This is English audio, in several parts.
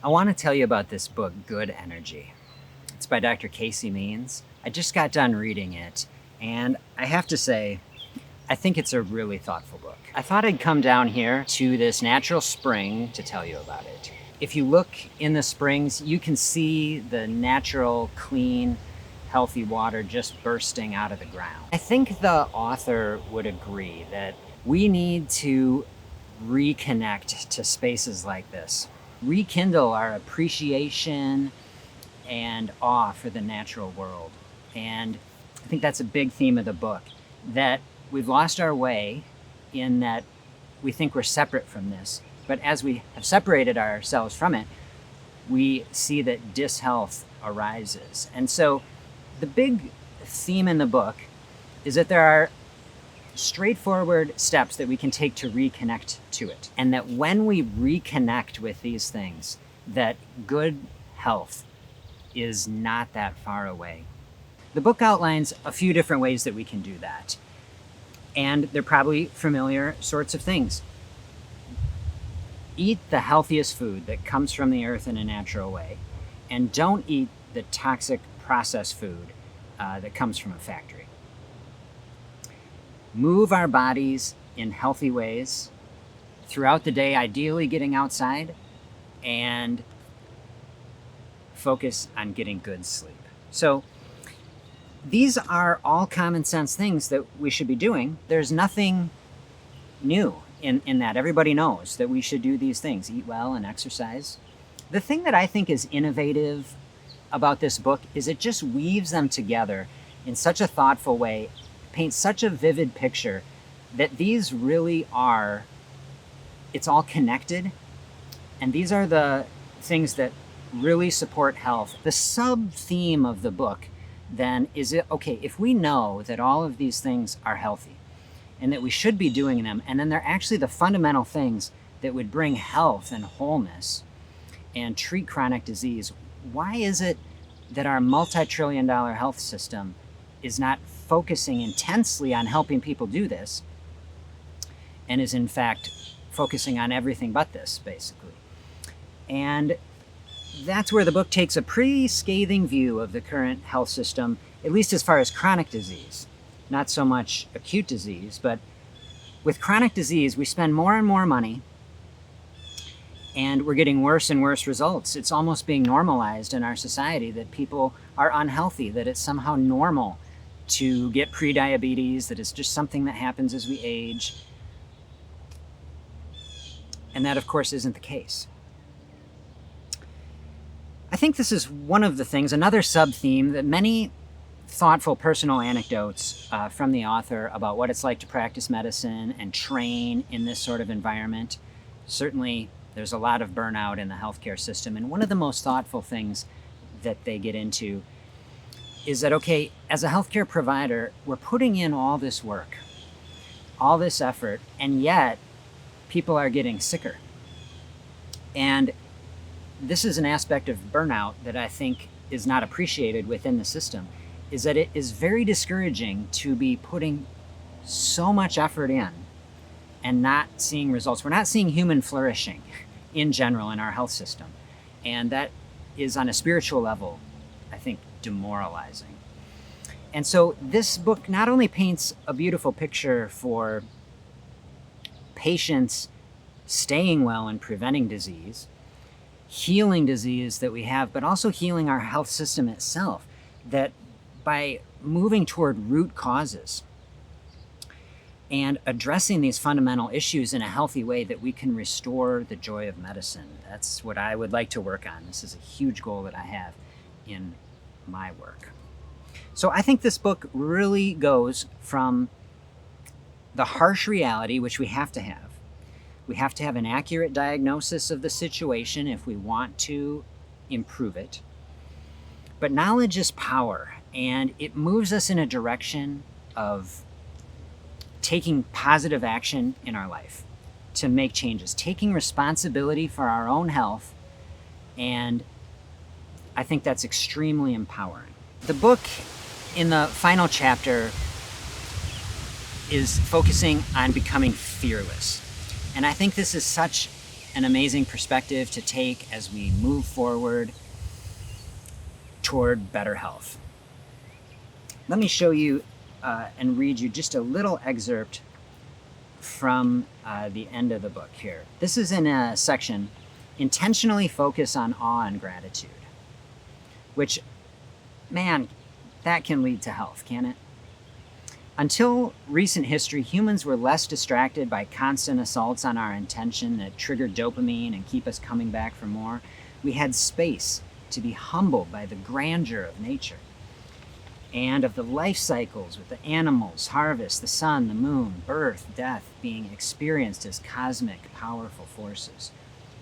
I want to tell you about this book, Good Energy. It's by Dr. Casey Means. I just got done reading it, and I have to say, I think it's a really thoughtful book. I thought I'd come down here to this natural spring to tell you about it. If you look in the springs, you can see the natural, clean, healthy water just bursting out of the ground. I think the author would agree that we need to reconnect to spaces like this. Rekindle our appreciation and awe for the natural world. And I think that's a big theme of the book, that we've lost our way in that we think we're separate from this. But as we have separated ourselves from it, we see that dishealth arises. And so the big theme in the book is that there are straightforward steps that we can take to reconnect to it. And that when we reconnect with these things, that good health is not that far away. The book outlines a few different ways that we can do that. And they're probably familiar sorts of things. Eat the healthiest food that comes from the earth in a natural way. And don't eat the toxic processed food that comes from a factory. Move our bodies in healthy ways throughout the day, ideally getting outside, and focus on getting good sleep. So these are all common sense things that we should be doing. There's nothing new in that. Everybody knows that we should do these things, eat well and exercise. The thing that I think is innovative about this book is it just weaves them together in such a thoughtful way, paints such a vivid picture that these really are, it's all connected. And these are the things that really support health. The sub-theme of the book then is, okay, if we know that all of these things are healthy and that we should be doing them, and then they're actually the fundamental things that would bring health and wholeness and treat chronic disease, why is it that our multi-trillion-dollar health system is not focusing intensely on helping people do this, and is in fact focusing on everything but this, basically? And that's where the book takes a pretty scathing view of the current health system, at least as far as chronic disease. Not so much acute disease, but with chronic disease, we spend more and more money, and we're getting worse and worse results. It's almost being normalized in our society that people are unhealthy, that it's somehow normal to get prediabetes, that it's just something that happens as we age. And that, of course, isn't the case. I think this is one of the things, another sub-theme, that many thoughtful personal anecdotes from the author about what it's like to practice medicine and train in this sort of environment. Certainly, there's a lot of burnout in the healthcare system. And one of the most thoughtful things that they get into is that, okay, as a healthcare provider, we're putting in all this work, all this effort, and yet people are getting sicker. And this is an aspect of burnout that I think is not appreciated within the system, is that it is very discouraging to be putting so much effort in and not seeing results. We're not seeing human flourishing in general in our health system. And that is, on a spiritual level, I think, demoralizing. And so this book not only paints a beautiful picture for patients staying well and preventing disease, healing disease that we have, but also healing our health system itself, that by moving toward root causes and addressing these fundamental issues in a healthy way, that we can restore the joy of medicine. That's what I would like to work on. This is a huge goal that I have in my work. So I think this book really goes from the harsh reality, which we have to have. We have to have an accurate diagnosis of the situation if we want to improve it. But knowledge is power, and it moves us in a direction of taking positive action in our life to make changes, taking responsibility for our own health, and I think that's extremely empowering. The book, in the final chapter, is focusing on becoming fearless. And I think this is such an amazing perspective to take as we move forward toward better health. Let me show you and read you just a little excerpt from the end of the book here. This is in a section, intentionally focus on awe and gratitude, which, man, that can lead to health, can it? Until recent history, humans were less distracted by constant assaults on our intention that trigger dopamine and keep us coming back for more. We had space to be humbled by the grandeur of nature and of the life cycles with the animals, harvest, the sun, the moon, birth, death being experienced as cosmic, powerful forces.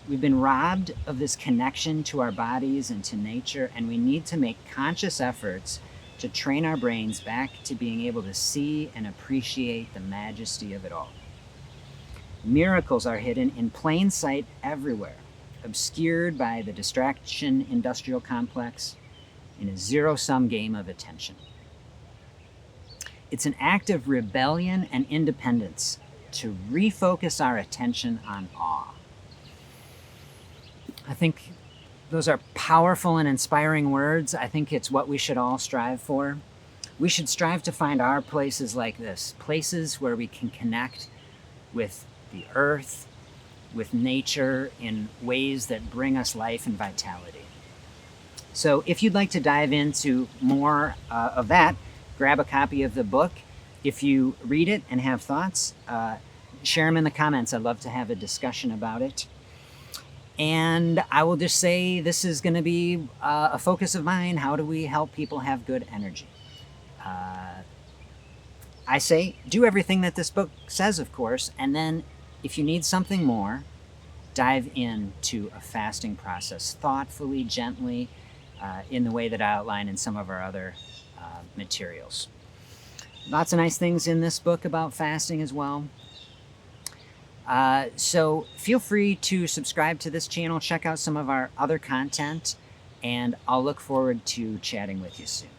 We've been robbed of this connection to our bodies and to nature, and we need to make conscious efforts to train our brains back to being able to see and appreciate the majesty of it all. Miracles are hidden in plain sight everywhere, obscured by the distraction industrial complex in a zero-sum game of attention. It's an act of rebellion and independence to refocus our attention on awe. I think those are powerful and inspiring words. I think it's what we should all strive for. We should strive to find our places like this, places where we can connect with the earth, with nature in ways that bring us life and vitality. So if you'd like to dive into more of that, grab a copy of the book. If you read it and have thoughts, share them in the comments. I'd love to have a discussion about it. And I will just say this is going to be a focus of mine. How do we help people have good energy? I say do everything that this book says, of course, and then if you need something more, dive into a fasting process thoughtfully, gently, in the way that I outline in some of our other materials. Lots of nice things in this book about fasting as well. So feel free to subscribe to this channel, check out some of our other content, and I'll look forward to chatting with you soon.